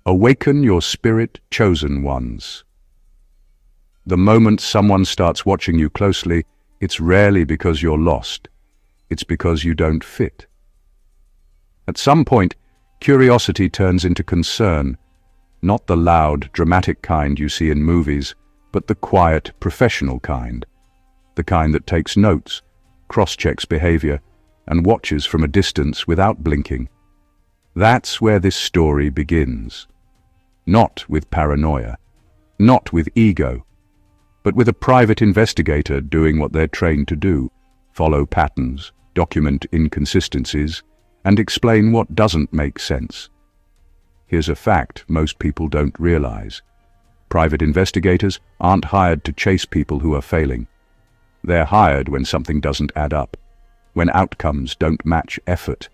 Awaken your spirit chosen ones. The moment someone starts watching you closely, it's rarely because you're lost. It's because you don't fit. At some point, curiosity turns into concern, not the loud, dramatic kind you see in movies, but the quiet, professional kind. The kind that takes notes, cross-checks behavior, and watches from a distance without blinking. That's where this story begins. Not with paranoia, not with ego, but with a private investigator doing what they're trained to do: follow patterns, document inconsistencies, and explain what doesn't make sense. Here's a fact most people don't realize. Private investigators aren't hired to chase people who are failing. They're hired when something doesn't add up, when outcomes don't match effort,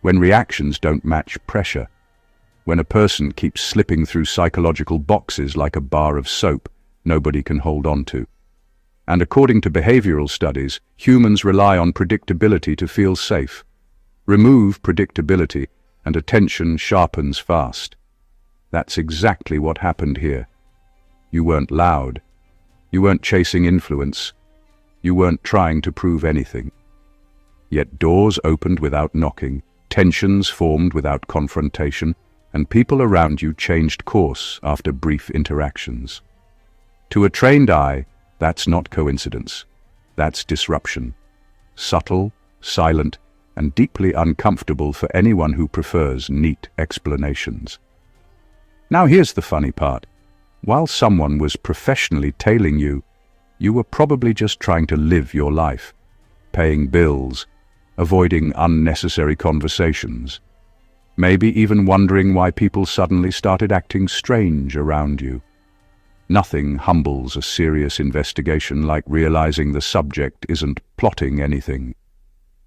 when reactions don't match pressure, when a person keeps slipping through psychological boxes like a bar of soap nobody can hold on to. And according to behavioral studies, humans rely on predictability to feel safe. Remove predictability, and attention sharpens fast. That's exactly what happened here. You weren't loud. You weren't chasing influence. You weren't trying to prove anything. Yet doors opened without knocking, tensions formed without confrontation, and people around you changed course after brief interactions. To a trained eye, that's not coincidence. That's disruption. Subtle, silent, and deeply uncomfortable for anyone who prefers neat explanations. Now here's the funny part. While someone was professionally tailing you, you were probably just trying to live your life, paying bills, avoiding unnecessary conversations, maybe even wondering why people suddenly started acting strange around you. Nothing humbles a serious investigation like realizing the subject isn't plotting anything.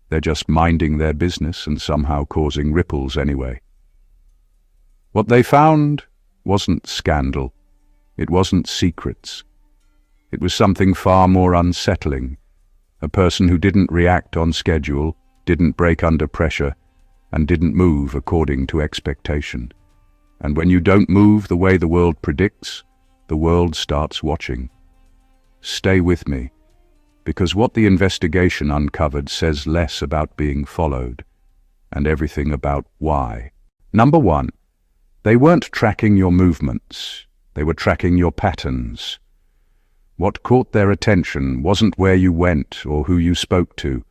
They're just minding their business and somehow causing ripples anyway. What they found wasn't scandal. It wasn't secrets. It was something far more unsettling. A person who didn't react on schedule, didn't break under pressure, and didn't move according to expectation. And when you don't move the way the world predicts, the world starts watching. Stay with me, because what the investigation uncovered says less about being followed, and everything about why. Number one, they weren't tracking your movements. They were tracking your patterns. What caught their attention wasn't where you went or who you spoke to.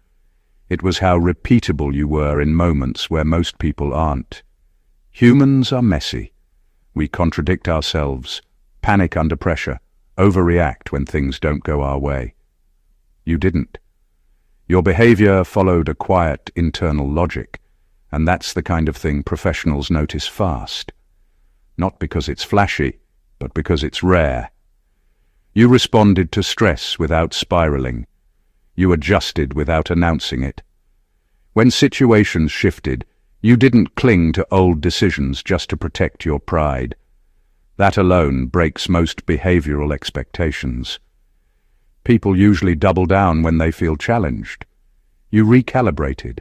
It was how repeatable you were in moments where most people aren't. Humans are messy. We contradict ourselves, panic under pressure, overreact when things don't go our way. You didn't. Your behavior followed a quiet internal logic, and that's the kind of thing professionals notice fast. Not because it's flashy, but because it's rare. You responded to stress without spiraling. You adjusted without announcing it. When situations shifted, you didn't cling to old decisions just to protect your pride. That alone breaks most behavioral expectations. People usually double down when they feel challenged. You recalibrated.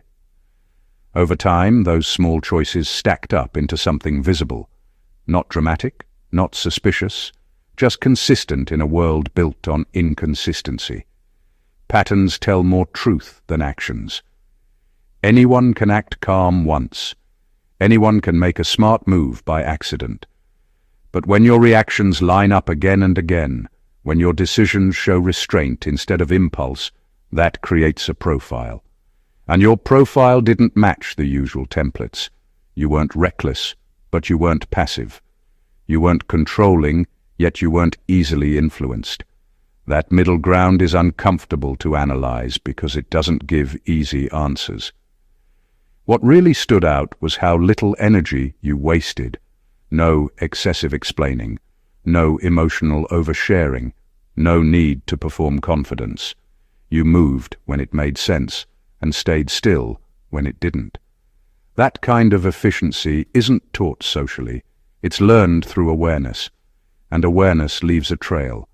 Over time, those small choices stacked up into something visible. Not dramatic, not suspicious, just consistent in a world built on inconsistency. Patterns tell more truth than actions. Anyone can act calm once. Anyone can make a smart move by accident. But when your reactions line up again and again, when your decisions show restraint instead of impulse, that creates a profile. And your profile didn't match the usual templates. You weren't reckless, but you weren't passive. You weren't controlling, yet you weren't easily influenced. That middle ground is uncomfortable to analyze because it doesn't give easy answers. What really stood out was how little energy you wasted. No excessive explaining, no emotional oversharing, no need to perform confidence. You moved when it made sense and stayed still when it didn't. That kind of efficiency isn't taught socially. It's learned through awareness, and awareness leaves a trail.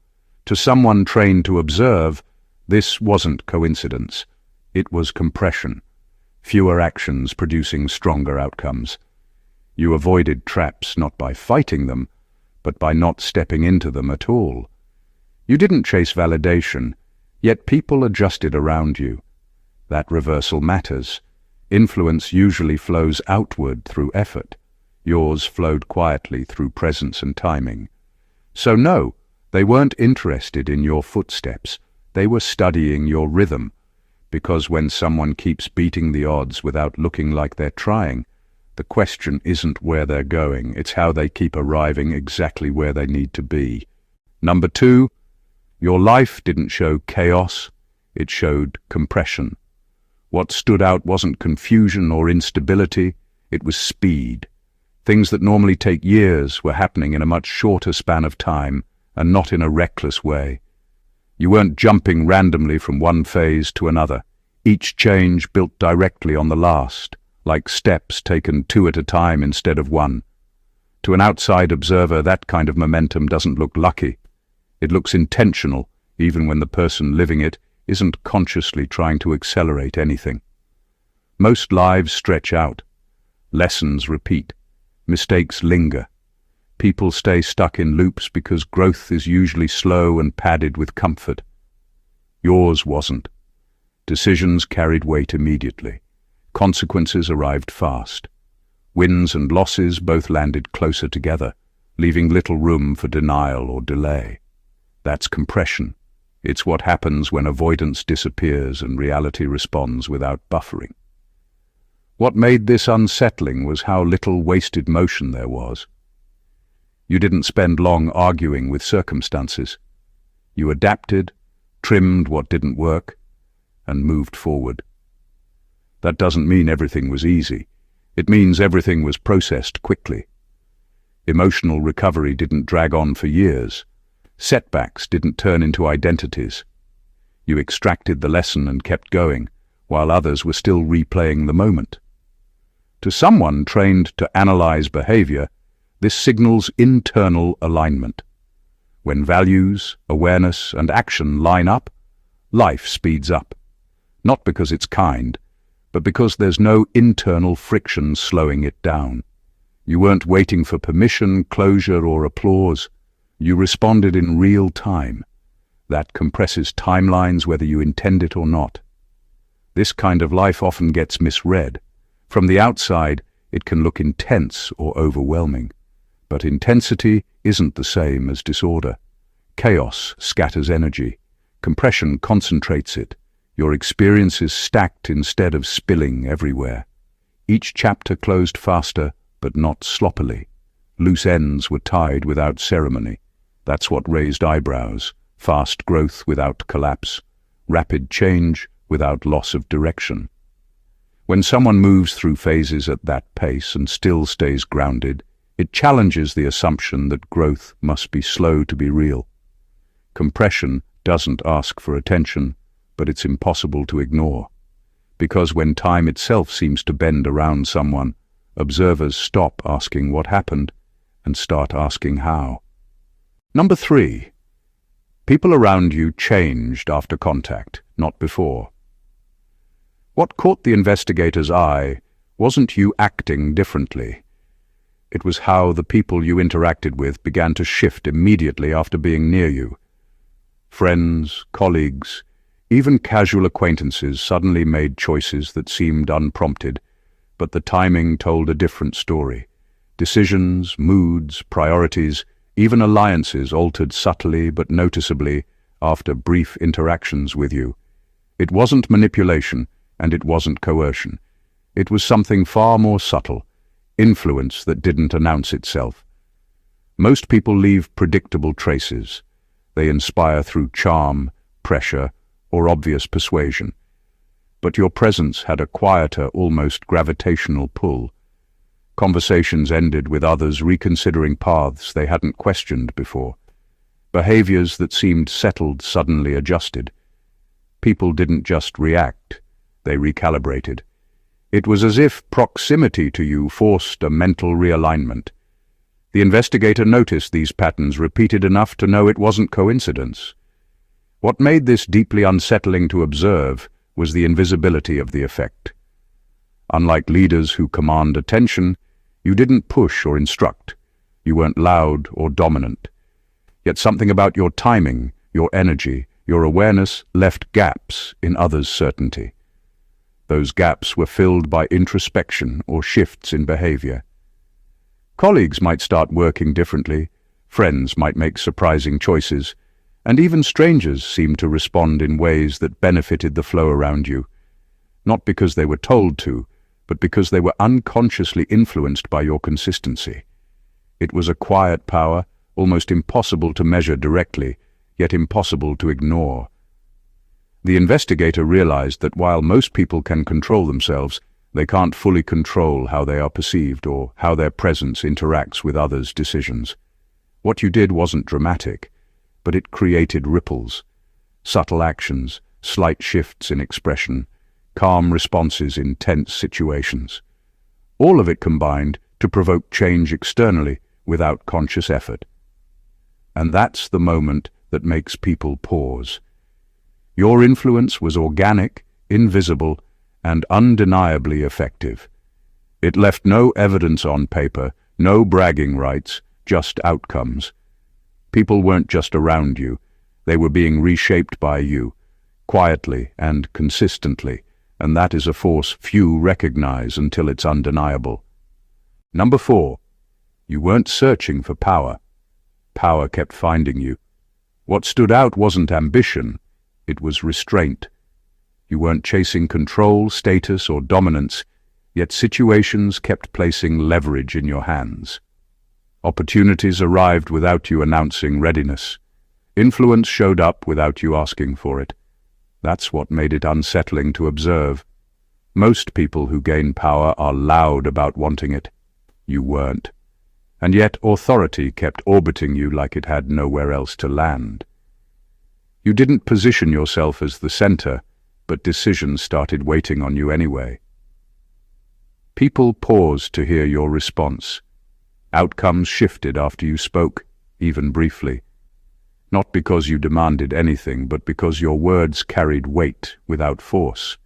To someone trained to observe, this wasn't coincidence. It was compression. Fewer actions producing stronger outcomes. You avoided traps not by fighting them, but by not stepping into them at all. You didn't chase validation, yet people adjusted around you. That reversal matters. Influence usually flows outward through effort. Yours flowed quietly through presence and timing. So no, they weren't interested in your footsteps. They were studying your rhythm. Because when someone keeps beating the odds without looking like they're trying, the question isn't where they're going, it's how they keep arriving exactly where they need to be. Number 2, your life didn't show chaos, it showed compression. What stood out wasn't confusion or instability, it was speed. Things that normally take years were happening in a much shorter span of time, and not in a reckless way. You weren't jumping randomly from one phase to another. Each change built directly on the last, like steps taken 2 at a time instead of 1. To an outside observer, that kind of momentum doesn't look lucky. It looks intentional, even when the person living it isn't consciously trying to accelerate anything. Most lives stretch out. Lessons repeat. Mistakes linger. People stay stuck in loops because growth is usually slow and padded with comfort. Yours wasn't. Decisions carried weight immediately. Consequences arrived fast. Wins and losses both landed closer together, leaving little room for denial or delay. That's compression. It's what happens when avoidance disappears and reality responds without buffering. What made this unsettling was how little wasted motion there was. You didn't spend long arguing with circumstances. You adapted, trimmed what didn't work, and moved forward. That doesn't mean everything was easy. It means everything was processed quickly. Emotional recovery didn't drag on for years. Setbacks didn't turn into identities. You extracted the lesson and kept going, while others were still replaying the moment. To someone trained to analyze behavior, this signals internal alignment. When values, awareness, and action line up, life speeds up. Not because it's kind, but because there's no internal friction slowing it down. You weren't waiting for permission, closure, or applause. You responded in real time. That compresses timelines whether you intend it or not. This kind of life often gets misread. From the outside, it can look intense or overwhelming. But intensity isn't the same as disorder. Chaos scatters energy. Compression concentrates it. Your experience is stacked instead of spilling everywhere. Each chapter closed faster, but not sloppily. Loose ends were tied without ceremony. That's what raised eyebrows. Fast growth without collapse. Rapid change without loss of direction. When someone moves through phases at that pace and still stays grounded, it challenges the assumption that growth must be slow to be real. Compression doesn't ask for attention, but it's impossible to ignore. Because when time itself seems to bend around someone, observers stop asking what happened and start asking how. Number 3. People around you changed after contact, not before. What caught the investigator's eye wasn't you acting differently. It was how the people you interacted with began to shift immediately after being near you. Friends, colleagues, even casual acquaintances suddenly made choices that seemed unprompted, but the timing told a different story. Decisions, moods, priorities, even alliances altered subtly but noticeably after brief interactions with you. It wasn't manipulation, and it wasn't coercion. It was something far more subtle, influence that didn't announce itself. Most people leave predictable traces. They inspire through charm, pressure, or obvious persuasion. But your presence had a quieter, almost gravitational pull. Conversations ended with others reconsidering paths they hadn't questioned before. Behaviors that seemed settled suddenly adjusted. People didn't just react, they recalibrated. It was as if proximity to you forced a mental realignment. The investigator noticed these patterns repeated enough to know it wasn't coincidence. What made this deeply unsettling to observe was the invisibility of the effect. Unlike leaders who command attention, You didn't push or instruct. You weren't loud or dominant. Yet something about your timing, your energy, your awareness left gaps in others' certainty. Those gaps were filled by introspection or shifts in behavior. Colleagues might start working differently, friends might make surprising choices, and even strangers seemed to respond in ways that benefited the flow around you, not because they were told to, but because they were unconsciously influenced by your consistency. It was a quiet power, almost impossible to measure directly, yet impossible to ignore. The investigator realized that while most people can control themselves, they can't fully control how they are perceived or how their presence interacts with others' decisions. What you did wasn't dramatic, but it created ripples, subtle actions, slight shifts in expression, calm responses in tense situations. All of it combined to provoke change externally without conscious effort. And that's the moment that makes people pause. Your influence was organic, invisible, and undeniably effective. It left no evidence on paper, no bragging rights, just outcomes. People weren't just around you, they were being reshaped by you, quietly and consistently, and that is a force few recognize until it's undeniable. Number 4, you weren't searching for power. Power kept finding you. What stood out wasn't ambition, it was restraint. You weren't chasing control, status, or dominance, yet situations kept placing leverage in your hands. Opportunities arrived without you announcing readiness. Influence showed up without you asking for it. That's what made it unsettling to observe. Most people who gain power are loud about wanting it. You weren't. And yet authority kept orbiting you like it had nowhere else to land. You didn't position yourself as the center, but decisions started waiting on you anyway. People paused to hear your response. Outcomes shifted after you spoke, even briefly. Not because you demanded anything, but because your words carried weight without force.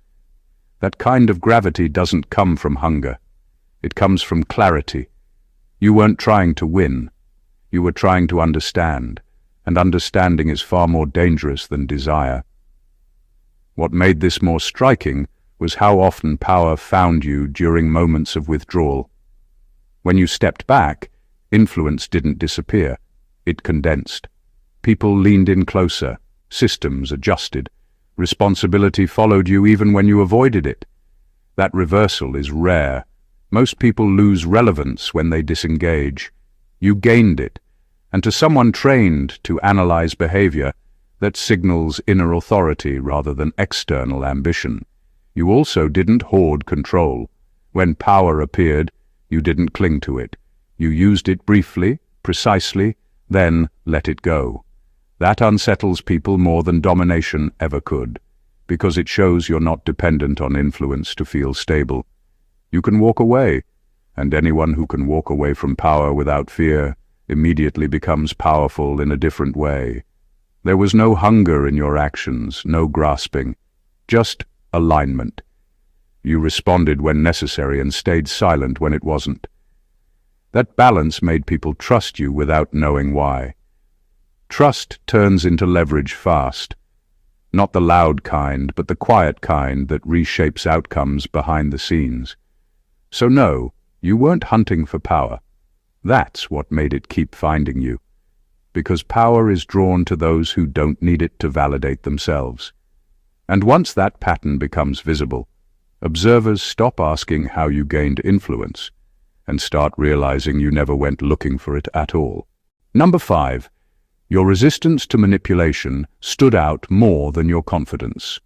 That kind of gravity doesn't come from hunger. It comes from clarity. You weren't trying to win. You were trying to understand, and understanding is far more dangerous than desire. What made this more striking was how often power found you during moments of withdrawal. When you stepped back, influence didn't disappear, it condensed. People leaned in closer, systems adjusted, responsibility followed you even when you avoided it. That reversal is rare. Most people lose relevance when they disengage. You gained it, and to someone trained to analyze behavior, that signals inner authority rather than external ambition. You also didn't hoard control. When power appeared, you didn't cling to it. You used it briefly, precisely, then let it go. That unsettles people more than domination ever could, because it shows you're not dependent on influence to feel stable. You can walk away, and anyone who can walk away from power without fear immediately becomes powerful in a different way. There was no hunger in your actions, no grasping, just alignment. You responded when necessary and stayed silent when it wasn't. That balance made people trust you without knowing why. Trust turns into leverage fast. Not the loud kind, but the quiet kind that reshapes outcomes behind the scenes. So no, you weren't hunting for power. That's what made it keep finding you. Because power is drawn to those who don't need it to validate themselves. And once that pattern becomes visible, observers stop asking how you gained influence and start realizing you never went looking for it at all. Number 5, your resistance to manipulation stood out more than your confidence.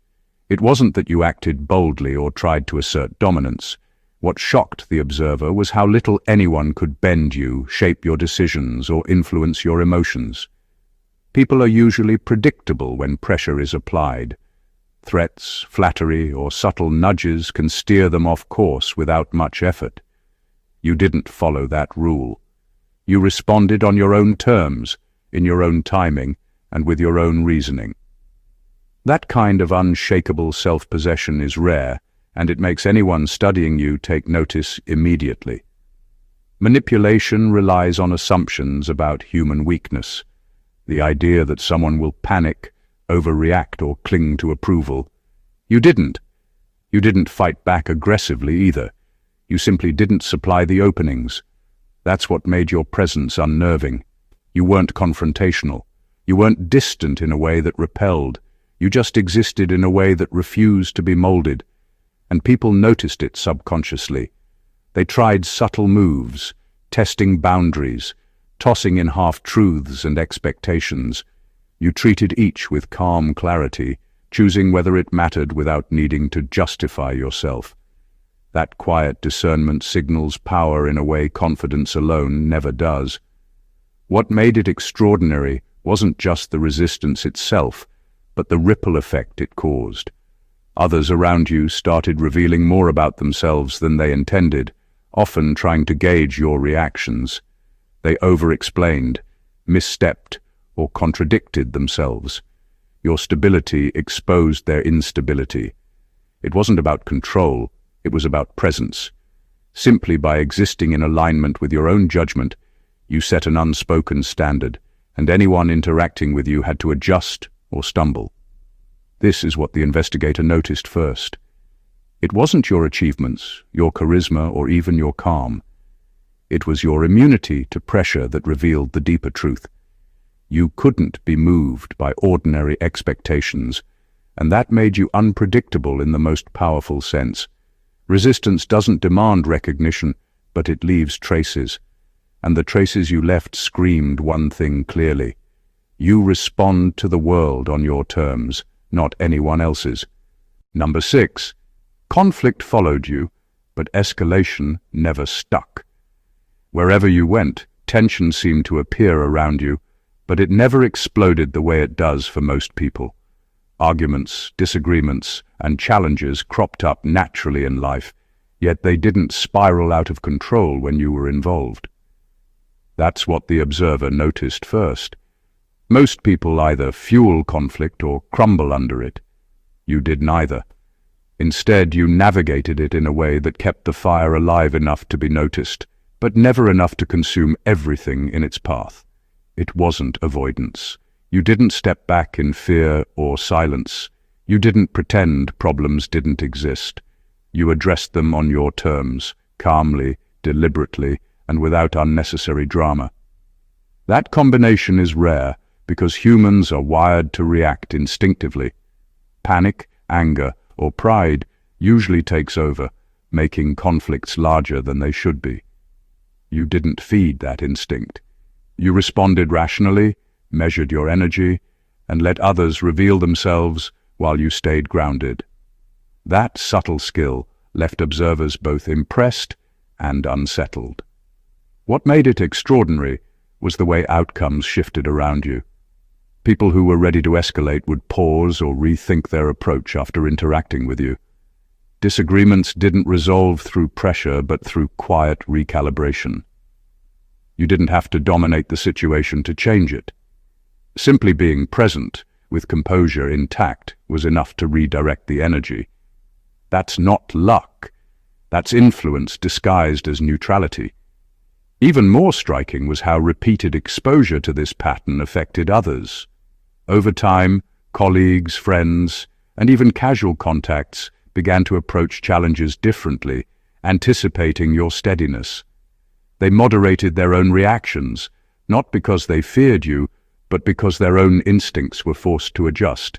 It wasn't that you acted boldly or tried to assert dominance. What shocked the observer was how little anyone could bend you, shape your decisions, or influence your emotions. People are usually predictable when pressure is applied. Threats, flattery, or subtle nudges can steer them off course without much effort. You didn't follow that rule. You responded on your own terms, in your own timing, and with your own reasoning. That kind of unshakable self-possession is rare, and it makes anyone studying you take notice immediately. Manipulation relies on assumptions about human weakness. The idea that someone will panic, overreact, or cling to approval. You didn't. You didn't fight back aggressively either. You simply didn't supply the openings. That's what made your presence unnerving. You weren't confrontational. You weren't distant in a way that repelled. You just existed in a way that refused to be molded. And people noticed it subconsciously. They tried subtle moves, testing boundaries, tossing in half-truths and expectations. You treated each with calm clarity, choosing whether it mattered without needing to justify yourself. That quiet discernment signals power in a way confidence alone never does. What made it extraordinary wasn't just the resistance itself, but the ripple effect it caused. Others around you started revealing more about themselves than they intended, often trying to gauge your reactions. They over-explained, misstepped, or contradicted themselves. Your stability exposed their instability. It wasn't about control, it was about presence. Simply by existing in alignment with your own judgment, you set an unspoken standard, and anyone interacting with you had to adjust or stumble. This is what the investigator noticed first. It wasn't your achievements, your charisma, or even your calm. It was your immunity to pressure that revealed the deeper truth. You couldn't be moved by ordinary expectations, and that made you unpredictable in the most powerful sense. Resistance doesn't demand recognition, but it leaves traces. And the traces you left screamed one thing clearly. You respond to the world on your terms, not anyone else's. Number 6. Conflict followed you, but escalation never stuck. Wherever you went, tension seemed to appear around you, but it never exploded the way it does for most people. Arguments, disagreements, and challenges cropped up naturally in life, yet they didn't spiral out of control when you were involved. That's what the observer noticed first. Most people either fuel conflict or crumble under it. You did neither. Instead, you navigated it in a way that kept the fire alive enough to be noticed, but never enough to consume everything in its path. It wasn't avoidance. You didn't step back in fear or silence. You didn't pretend problems didn't exist. You addressed them on your terms, calmly, deliberately, and without unnecessary drama. That combination is rare because humans are wired to react instinctively. Panic, anger, or pride usually takes over, making conflicts larger than they should be. You didn't feed that instinct. You responded rationally, measured your energy, and let others reveal themselves while you stayed grounded. That subtle skill left observers both impressed and unsettled. What made it extraordinary was the way outcomes shifted around you. People who were ready to escalate would pause or rethink their approach after interacting with you. Disagreements didn't resolve through pressure but through quiet recalibration. You didn't have to dominate the situation to change it. Simply being present, with composure intact, was enough to redirect the energy. That's not luck. That's influence disguised as neutrality. Even more striking was how repeated exposure to this pattern affected others. Over time, colleagues, friends, and even casual contacts began to approach challenges differently, anticipating your steadiness. They moderated their own reactions, not because they feared you, but because their own instincts were forced to adjust.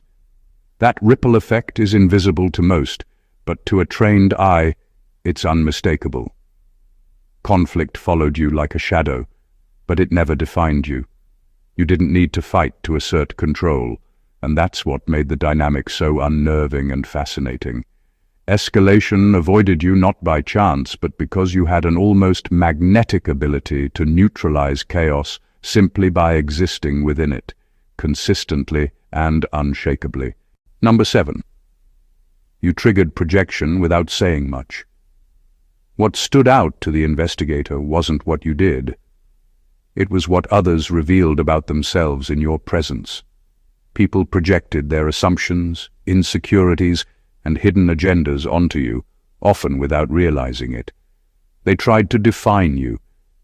That ripple effect is invisible to most, but to a trained eye, it's unmistakable. Conflict followed you like a shadow, but it never defined you. You didn't need to fight to assert control, and that's what made the dynamic so unnerving and fascinating. Escalation avoided you not by chance, but because you had an almost magnetic ability to neutralize chaos simply by existing within it, consistently and unshakably. Number 7. You triggered projection without saying much. What stood out to the investigator wasn't what you did. It was what others revealed about themselves in your presence. People projected their assumptions, insecurities, and hidden agendas onto you, often without realizing it. They tried to define you,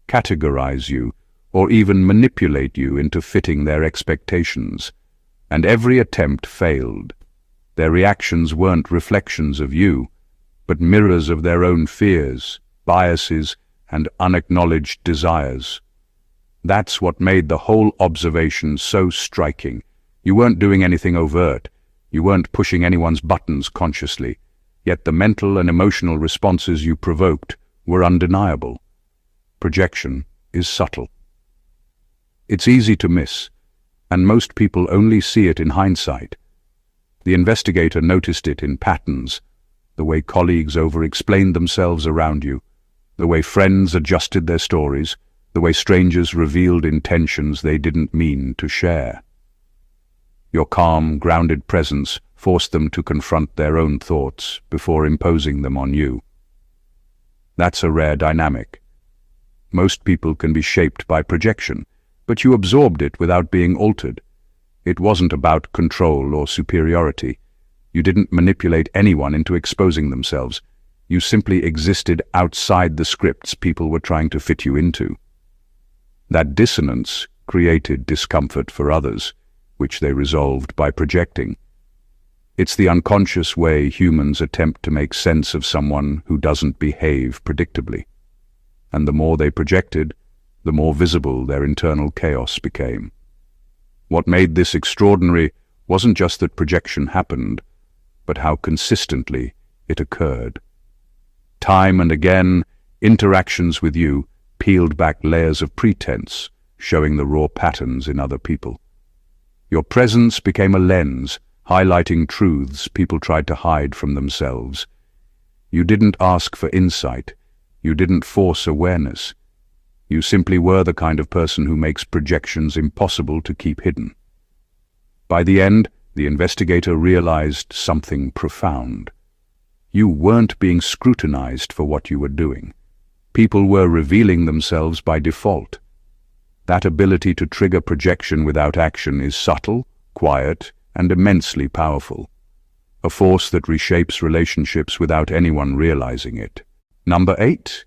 categorize you, or even manipulate you into fitting their expectations. And every attempt failed. Their reactions weren't reflections of you, but mirrors of their own fears, biases, and unacknowledged desires. That's what made the whole observation so striking. You weren't doing anything overt. You weren't pushing anyone's buttons consciously. Yet the mental and emotional responses you provoked were undeniable. Projection is subtle. It's easy to miss, and most people only see it in hindsight. The investigator noticed it in patterns, the way colleagues over-explained themselves around you, the way friends adjusted their stories, the way strangers revealed intentions they didn't mean to share. Your calm, grounded presence forced them to confront their own thoughts before imposing them on you. That's a rare dynamic. Most people can be shaped by projection, but you absorbed it without being altered. It wasn't about control or superiority. You didn't manipulate anyone into exposing themselves. You simply existed outside the scripts people were trying to fit you into. That dissonance created discomfort for others, which they resolved by projecting. It's the unconscious way humans attempt to make sense of someone who doesn't behave predictably. And the more they projected, the more visible their internal chaos became. What made this extraordinary wasn't just that projection happened, but how consistently it occurred. Time and again, interactions with you peeled back layers of pretense, showing the raw patterns in other people. Your presence became a lens, highlighting truths people tried to hide from themselves. You didn't ask for insight. You didn't force awareness. You simply were the kind of person who makes projections impossible to keep hidden. By the end, the investigator realized something profound. You weren't being scrutinized for what you were doing. People were revealing themselves by default. That ability to trigger projection without action is subtle, quiet, and immensely powerful. A force that reshapes relationships without anyone realizing it. Number 8.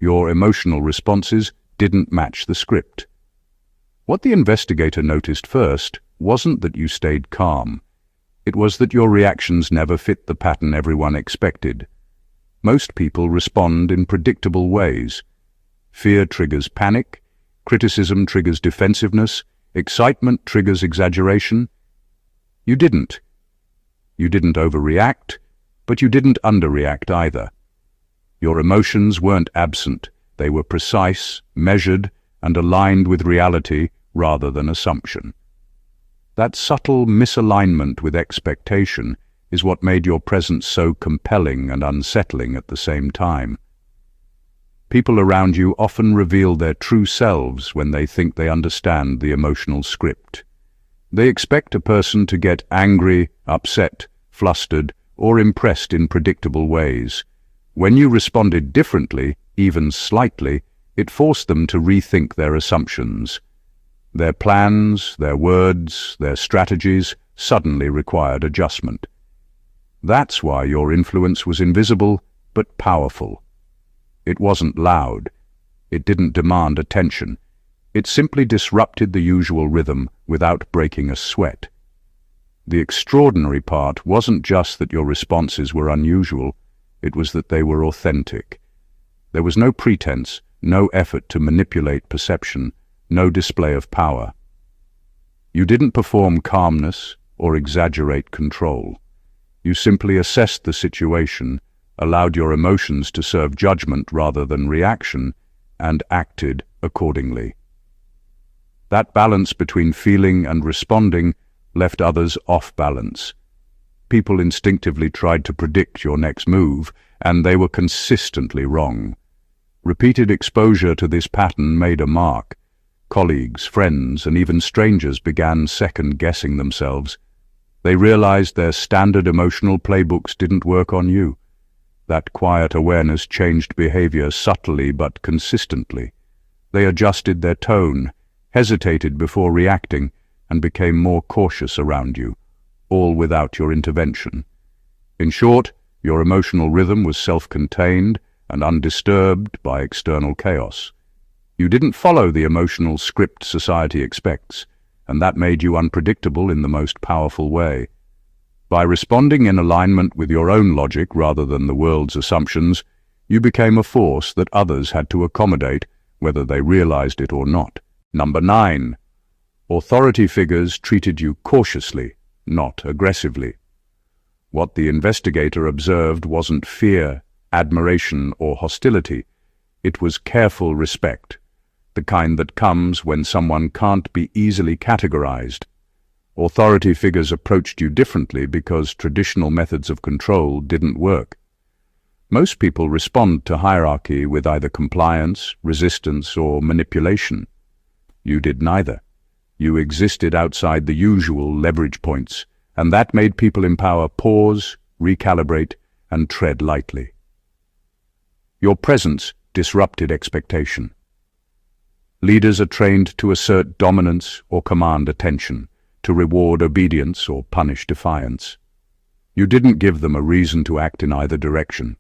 Your emotional responses didn't match the script. What the investigator noticed first wasn't that you stayed calm. It was that your reactions never fit the pattern everyone expected. Most people respond in predictable ways. Fear triggers panic, criticism triggers defensiveness, excitement triggers exaggeration. You didn't. You didn't overreact, but you didn't underreact either. Your emotions weren't absent. They were precise, measured, and aligned with reality rather than assumption. That subtle misalignment with expectation is what made your presence so compelling and unsettling at the same time. People around you often reveal their true selves when they think they understand the emotional script. They expect a person to get angry, upset, flustered, or impressed in predictable ways. When you responded differently, even slightly, it forced them to rethink their assumptions. Their plans, their words, their strategies suddenly required adjustment. That's why your influence was invisible but powerful. It wasn't loud. It didn't demand attention. It simply disrupted the usual rhythm without breaking a sweat. The extraordinary part wasn't just that your responses were unusual, it was that they were authentic. There was no pretense, no effort to manipulate perception, no display of power. You didn't perform calmness or exaggerate control. You simply assessed the situation, allowed your emotions to serve judgment rather than reaction, and acted accordingly. That balance between feeling and responding left others off balance. People instinctively tried to predict your next move, and they were consistently wrong. Repeated exposure to this pattern made a mark. Colleagues, friends, and even strangers began second-guessing themselves. They realized their standard emotional playbooks didn't work on you. That quiet awareness changed behavior subtly but consistently. They adjusted their tone, hesitated before reacting, and became more cautious around you, all without your intervention. In short, your emotional rhythm was self-contained and undisturbed by external chaos. You didn't follow the emotional script society expects, and that made you unpredictable in the most powerful way. By responding in alignment with your own logic rather than the world's assumptions, you became a force that others had to accommodate, whether they realized it or not. Number 9. Authority figures treated you cautiously, not aggressively. What the investigator observed wasn't fear, admiration, or hostility. It was careful respect, the kind that comes when someone can't be easily categorized. Authority figures approached you differently because traditional methods of control didn't work. Most people respond to hierarchy with either compliance, resistance, or manipulation. You did neither. You existed outside the usual leverage points, and that made people in power pause, recalibrate, and tread lightly. Your presence disrupted expectation. Leaders are trained to assert dominance or command attention, to reward obedience or punish defiance. You didn't give them a reason to act in either direction.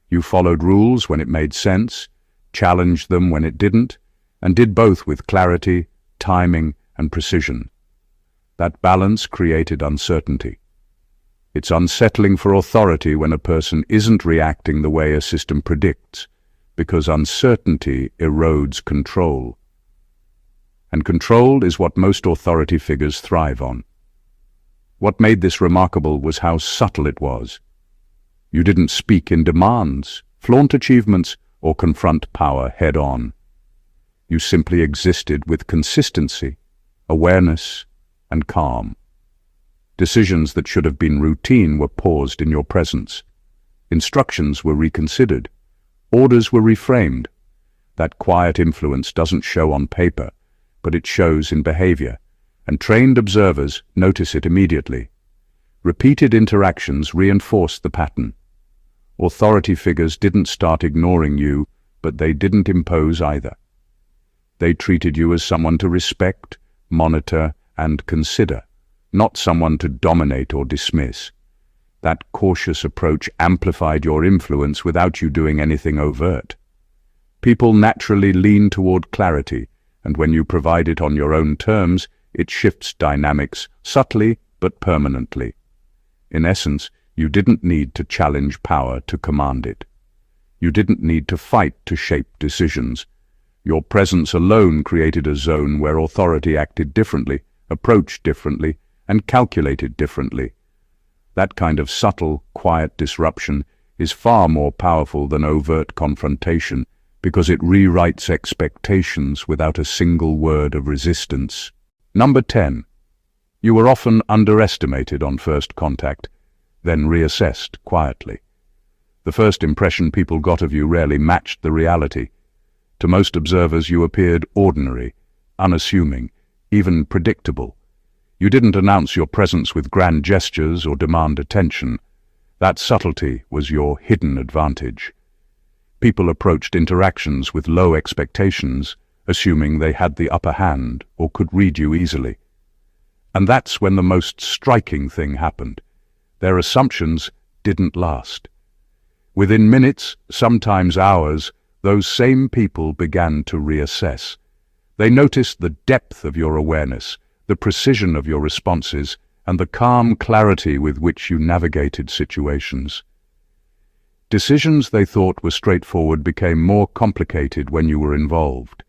You followed rules when it made sense, challenged them when it didn't, and did both with clarity, timing, and precision. That balance created uncertainty. It's unsettling for authority when a person isn't reacting the way a system predicts, because uncertainty erodes control. And control is what most authority figures thrive on. What made this remarkable was how subtle it was. You didn't speak in demands, flaunt achievements, or confront power head-on. You simply existed with consistency, awareness, and calm. Decisions that should have been routine were paused in your presence. Instructions were reconsidered. Orders were reframed. That quiet influence doesn't show on paper, but it shows in behavior, and trained observers notice it immediately. Repeated interactions reinforce the pattern. Authority figures didn't start ignoring you, but they didn't impose either. They treated you as someone to respect, monitor, and consider, not someone to dominate or dismiss. That cautious approach amplified your influence without you doing anything overt. People naturally lean toward clarity, and when you provide it on your own terms, it shifts dynamics subtly but permanently. In essence, you didn't need to challenge power to command it. You didn't need to fight to shape decisions. Your presence alone created a zone where authority acted differently, approached differently, and calculated differently. That kind of subtle, quiet disruption is far more powerful than overt confrontation because it rewrites expectations without a single word of resistance. Number 10. You were often underestimated on first contact, then reassessed quietly. The first impression people got of you rarely matched the reality. To most observers, you appeared ordinary, unassuming, even predictable. You didn't announce your presence with grand gestures or demand attention. That subtlety was your hidden advantage. People approached interactions with low expectations, assuming they had the upper hand or could read you easily. And that's when the most striking thing happened. Their assumptions didn't last. Within minutes, sometimes hours, those same people began to reassess. They noticed the depth of your awareness, the precision of your responses, and the calm clarity with which you navigated situations. Decisions they thought were straightforward became more complicated when you were involved.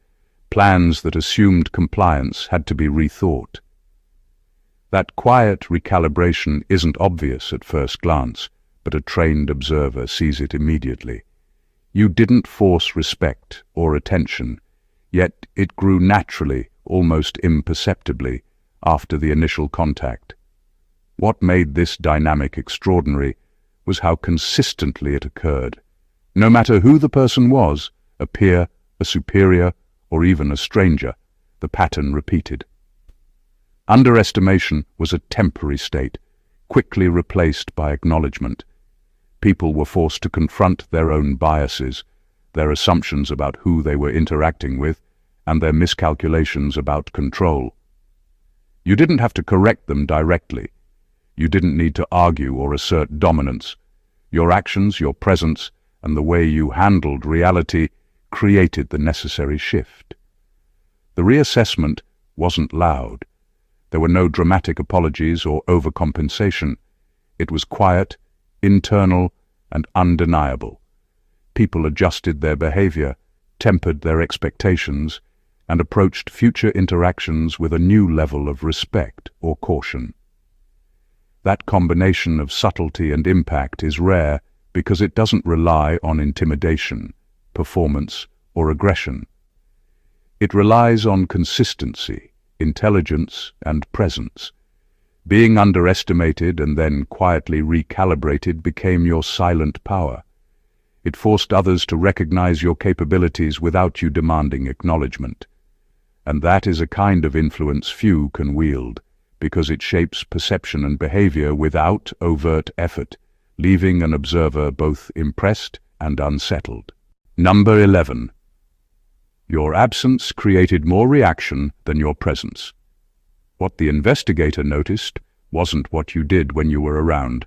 Plans that assumed compliance had to be rethought. That quiet recalibration isn't obvious at first glance, but a trained observer sees it immediately. You didn't force respect or attention, yet it grew naturally, almost imperceptibly, after the initial contact. What made this dynamic extraordinary was how consistently it occurred. No matter who the person was, a peer, a superior, or even a stranger, the pattern repeated. Underestimation was a temporary state, quickly replaced by acknowledgement. People were forced to confront their own biases, their assumptions about who they were interacting with, and their miscalculations about control. You didn't have to correct them directly. You didn't need to argue or assert dominance. Your actions, your presence, and the way you handled reality created the necessary shift. The reassessment wasn't loud. There were no dramatic apologies or overcompensation. It was quiet, internal, and undeniable. People adjusted their behavior, tempered their expectations, and approached future interactions with a new level of respect or caution. That combination of subtlety and impact is rare because it doesn't rely on intimidation, performance, or aggression. It relies on consistency, intelligence, and presence. Being underestimated and then quietly recalibrated became your silent power. It forced others to recognize your capabilities without you demanding acknowledgement. And that is a kind of influence few can wield, because it shapes perception and behavior without overt effort, leaving an observer both impressed and unsettled. Number 11. Your absence created more reaction than your presence. What the investigator noticed wasn't what you did when you were around.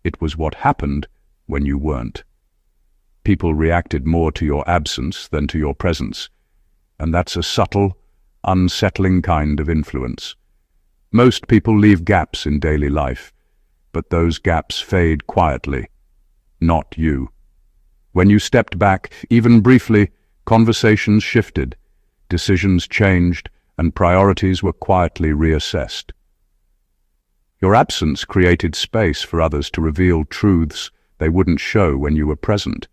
It was what happened when you weren't. People reacted more to your absence than to your presence, and that's a subtle, unsettling kind of influence. Most people leave gaps in daily life, but those gaps fade quietly. Not you. When you stepped back, even briefly, conversations shifted, decisions changed, and priorities were quietly reassessed. Your absence created space for others to reveal truths they wouldn't show when you were present.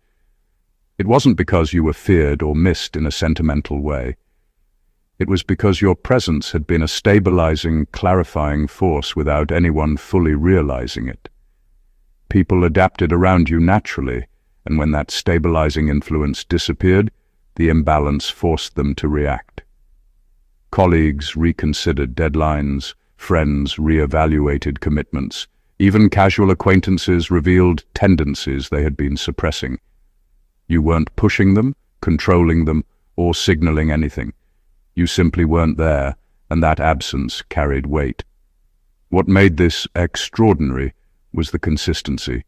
It wasn't because you were feared or missed in a sentimental way. It was because your presence had been a stabilizing, clarifying force without anyone fully realizing it. People adapted around you naturally, and when that stabilizing influence disappeared, the imbalance forced them to react. Colleagues reconsidered deadlines, friends reevaluated commitments, even casual acquaintances revealed tendencies they had been suppressing. You weren't pushing them, controlling them, or signaling anything. You simply weren't there, and that absence carried weight. What made this extraordinary was the consistency.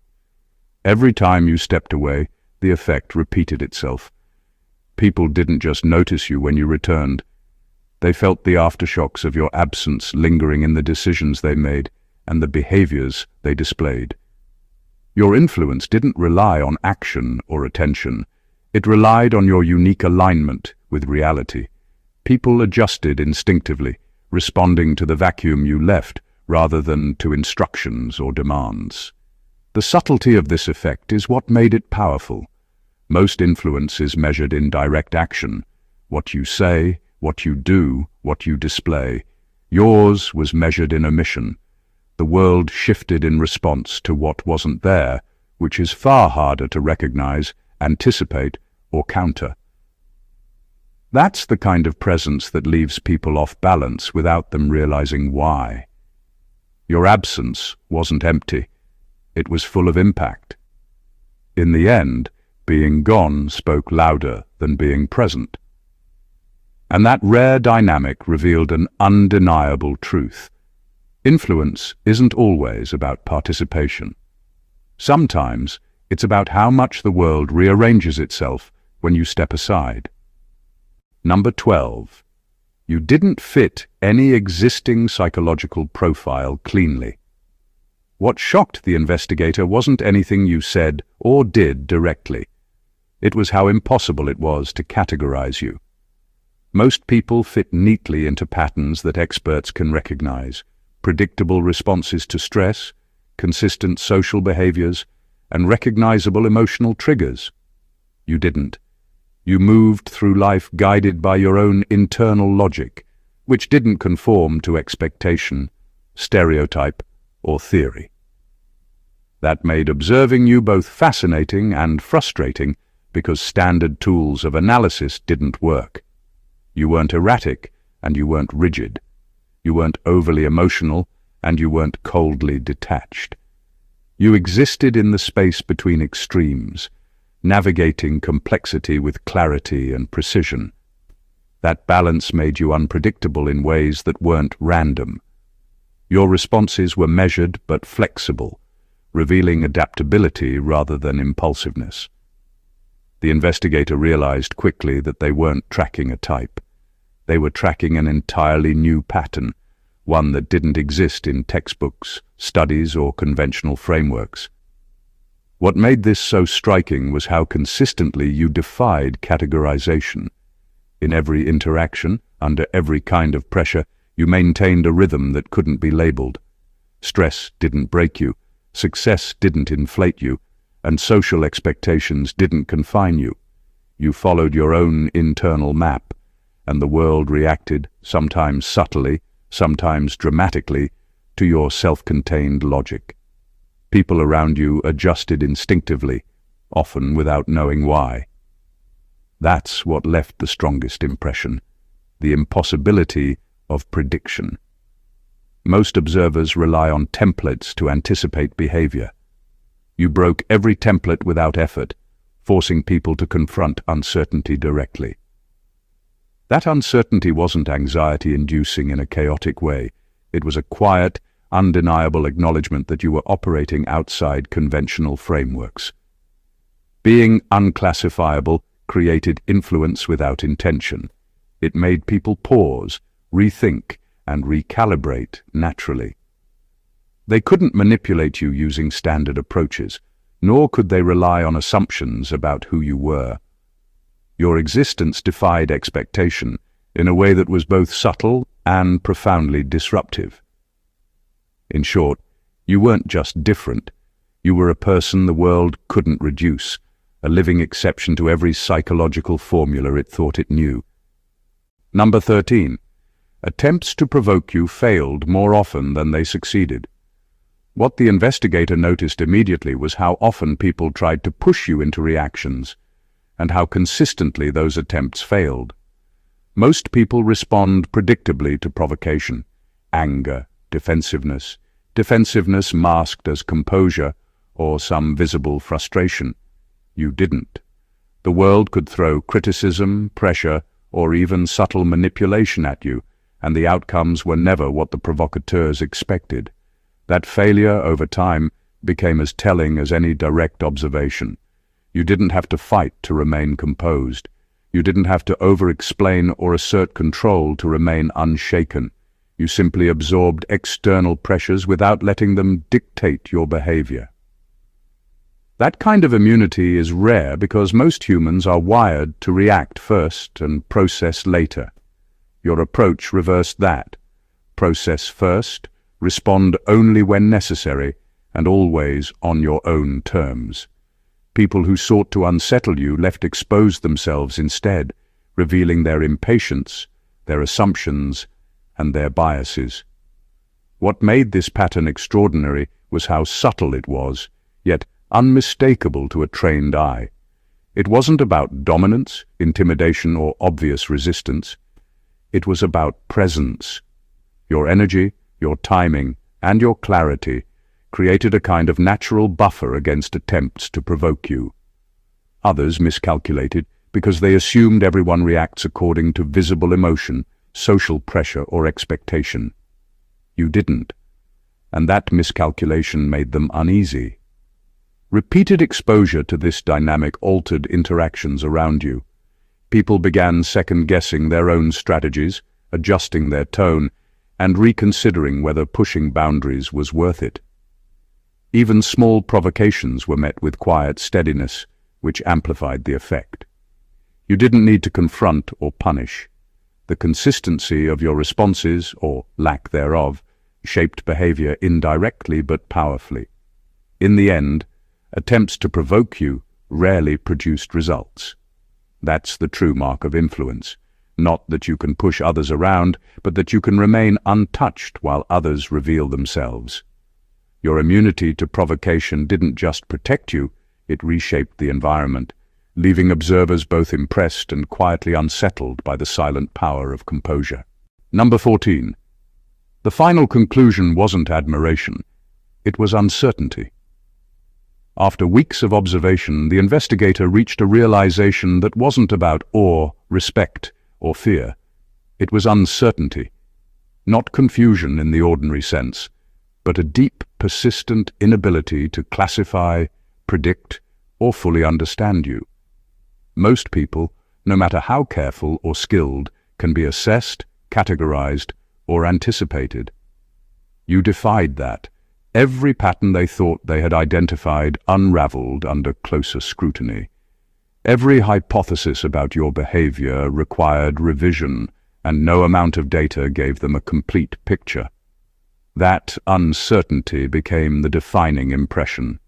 Every time you stepped away, the effect repeated itself. People didn't just notice you when you returned. They felt the aftershocks of your absence lingering in the decisions they made and the behaviors they displayed. Your influence didn't rely on action or attention. It relied on your unique alignment with reality. People adjusted instinctively, responding to the vacuum you left rather than to instructions or demands. The subtlety of this effect is what made it powerful. Most influence is measured in direct action. What you say, what you do, what you display. Yours was measured in omission. The world shifted in response to what wasn't there, which is far harder to recognize, anticipate, or counter. That's the kind of presence that leaves people off balance without them realizing why. Your absence wasn't empty. It was full of impact. In the end, being gone spoke louder than being present. And that rare dynamic revealed an undeniable truth. Influence isn't always about participation. Sometimes it's about how much the world rearranges itself when you step aside. Number 12. You didn't fit any existing psychological profile cleanly. What shocked the investigator wasn't anything you said or did directly. It was how impossible it was to categorize you. Most people fit neatly into patterns that experts can recognize: predictable responses to stress, consistent social behaviors, and recognizable emotional triggers. You didn't. You moved through life guided by your own internal logic, which didn't conform to expectation, stereotype, or theory. That made observing you both fascinating and frustrating because standard tools of analysis didn't work. You weren't erratic, and you weren't rigid. You weren't overly emotional, and you weren't coldly detached. You existed in the space between extremes, navigating complexity with clarity and precision. That balance made you unpredictable in ways that weren't random. Your responses were measured but flexible, revealing adaptability rather than impulsiveness. The investigator realized quickly that they weren't tracking a type. They were tracking an entirely new pattern, one that didn't exist in textbooks, studies, or conventional frameworks. What made this so striking was how consistently you defied categorization. In every interaction, under every kind of pressure, you maintained a rhythm that couldn't be labeled. Stress didn't break you, success didn't inflate you, and social expectations didn't confine you. You followed your own internal map, and the world reacted, sometimes subtly, sometimes dramatically, to your self-contained logic. People around you adjusted instinctively, often without knowing why. That's what left the strongest impression, the impossibility of prediction. Most observers rely on templates to anticipate behavior. You broke every template without effort, forcing people to confront uncertainty directly. That uncertainty wasn't anxiety-inducing in a chaotic way. It was a quiet, undeniable acknowledgement that you were operating outside conventional frameworks. Being unclassifiable created influence without intention. It made people pause, rethink, and recalibrate naturally. They couldn't manipulate you using standard approaches, nor could they rely on assumptions about who you were. Your existence defied expectation in a way that was both subtle and profoundly disruptive. In short, you weren't just different. You were a person the world couldn't reduce, a living exception to every psychological formula it thought it knew. Number 13. Attempts to provoke you failed more often than they succeeded. What the investigator noticed immediately was how often people tried to push you into reactions, and how consistently those attempts failed. Most people respond predictably to provocation: anger, defensiveness masked as composure or some visible frustration. You didn't. The world could throw criticism, pressure, or even subtle manipulation at you, and the outcomes were never what the provocateurs expected. That failure over time became as telling as any direct observation. You didn't have to fight to remain composed. You didn't have to over-explain or assert control to remain unshaken. You simply absorbed external pressures without letting them dictate your behavior. That kind of immunity is rare because most humans are wired to react first and process later. Your approach reversed that. Process first, respond only when necessary, and always on your own terms. People who sought to unsettle you left exposed themselves instead, revealing their impatience, their assumptions, and their biases. What made this pattern extraordinary was how subtle it was, yet unmistakable to a trained eye. It wasn't about dominance, intimidation, or obvious resistance. It was about presence. Your energy, your timing, and your clarity created a kind of natural buffer against attempts to provoke you. Others miscalculated because they assumed everyone reacts according to visible emotion, social pressure, or expectation. You didn't, and that miscalculation made them uneasy. Repeated exposure to this dynamic altered interactions around you. People began second-guessing their own strategies, adjusting their tone, and reconsidering whether pushing boundaries was worth it. Even small provocations were met with quiet steadiness, which amplified the effect. You didn't need to confront or punish. The consistency of your responses, or lack thereof, shaped behavior indirectly but powerfully. In the end, attempts to provoke you rarely produced results. That's the true mark of influence. Not that you can push others around, but that you can remain untouched while others reveal themselves. Your immunity to provocation didn't just protect you, it reshaped the environment, leaving observers both impressed and quietly unsettled by the silent power of composure. Number 14. The final conclusion wasn't admiration, it was uncertainty. After weeks of observation, the investigator reached a realization that wasn't about awe, respect, or fear. It was uncertainty. Not confusion in the ordinary sense, but a deep, persistent inability to classify, predict, or fully understand you. Most people, no matter how careful or skilled, can be assessed, categorized, or anticipated. You defied that. Every pattern they thought they had identified unraveled under closer scrutiny. Every hypothesis about your behavior required revision, and no amount of data gave them a complete picture. That uncertainty became the defining impression.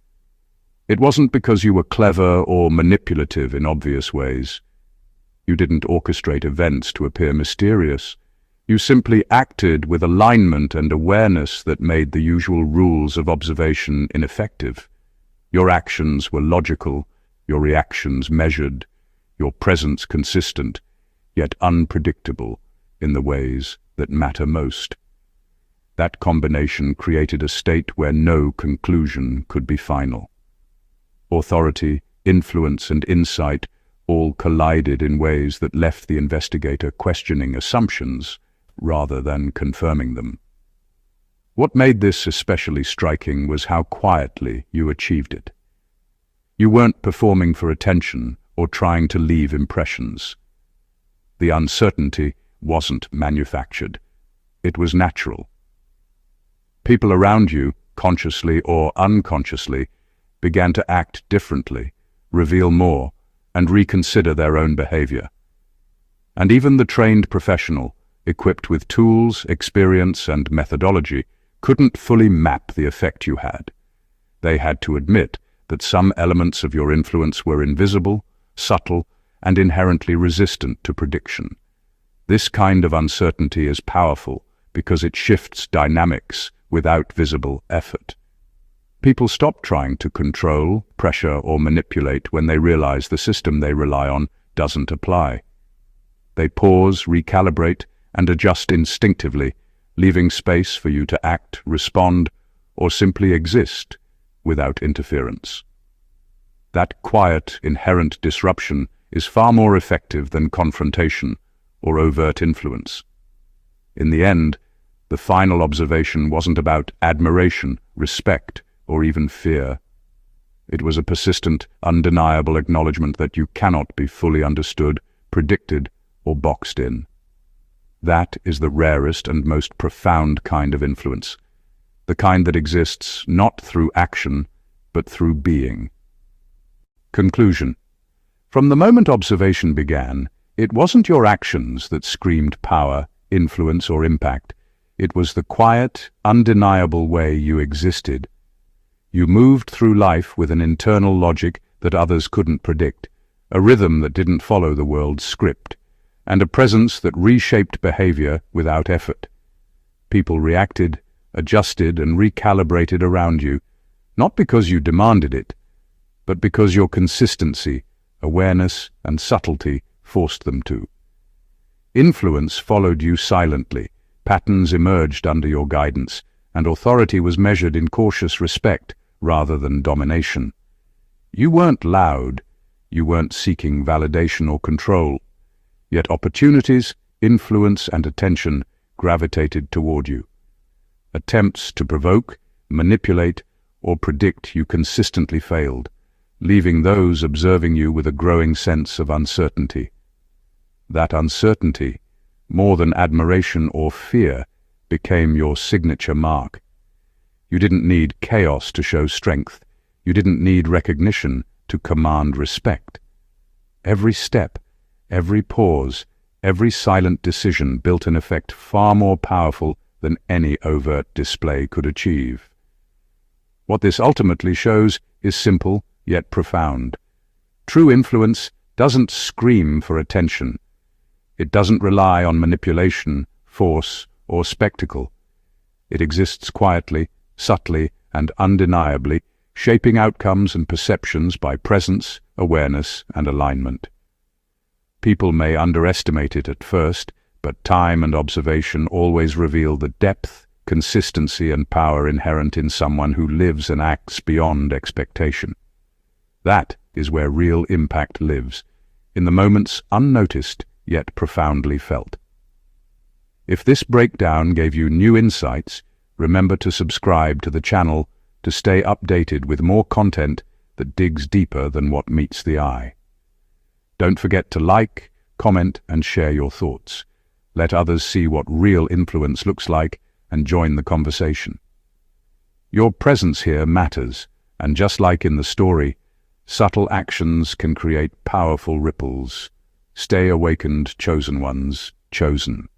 It wasn't because you were clever or manipulative in obvious ways. You didn't orchestrate events to appear mysterious. You simply acted with alignment and awareness that made the usual rules of observation ineffective. Your actions were logical, your reactions measured, your presence consistent, yet unpredictable in the ways that matter most. That combination created a state where no conclusion could be final. Authority, influence, and insight all collided in ways that left the investigator questioning assumptions rather than confirming them. What made this especially striking was how quietly you achieved it. You weren't performing for attention or trying to leave impressions. The uncertainty wasn't manufactured. It was natural. People around you, consciously or unconsciously, began to act differently, reveal more, and reconsider their own behavior. And even the trained professional, equipped with tools, experience, and methodology, couldn't fully map the effect you had. They had to admit that some elements of your influence were invisible, subtle, and inherently resistant to prediction. This kind of uncertainty is powerful because it shifts dynamics without visible effort. People stop trying to control, pressure, or manipulate when they realize the system they rely on doesn't apply. They pause, recalibrate, and adjust instinctively, leaving space for you to act, respond, or simply exist without interference. That quiet, inherent disruption is far more effective than confrontation or overt influence. In the end, the final observation wasn't about admiration, respect, or even fear. It was a persistent, undeniable acknowledgement that you cannot be fully understood, predicted, or boxed in. That is the rarest and most profound kind of influence, the kind that exists not through action, but through being. Conclusion. From the moment observation began, it wasn't your actions that screamed power, influence, or impact. It was the quiet, undeniable way you existed. You moved through life with an internal logic that others couldn't predict, a rhythm that didn't follow the world's script, and a presence that reshaped behavior without effort. People reacted, adjusted, and recalibrated around you, not because you demanded it, but because your consistency, awareness, and subtlety forced them to. Influence followed you silently. Patterns emerged under your guidance, and authority was measured in cautious respect rather than domination. You weren't loud, you weren't seeking validation or control, yet opportunities, influence, and attention gravitated toward you. Attempts to provoke, manipulate, or predict you consistently failed, leaving those observing you with a growing sense of uncertainty. That uncertainty, more than admiration or fear, became your signature mark. You didn't need chaos to show strength. You didn't need recognition to command respect. Every step, every pause, every silent decision built an effect far more powerful than any overt display could achieve. What this ultimately shows is simple yet profound. True influence doesn't scream for attention. It doesn't rely on manipulation, force, or spectacle. It exists quietly, subtly, and undeniably, shaping outcomes and perceptions by presence, awareness, and alignment. People may underestimate it at first, but time and observation always reveal the depth, consistency, and power inherent in someone who lives and acts beyond expectation. That is where real impact lives, in the moments unnoticed yet profoundly felt. If this breakdown gave you new insights, remember to subscribe to the channel to stay updated with more content that digs deeper than what meets the eye. Don't forget to like, comment, and share your thoughts. Let others see what real influence looks like and join the conversation. Your presence here matters, and just like in the story, subtle actions can create powerful ripples. Stay awakened, chosen ones, chosen.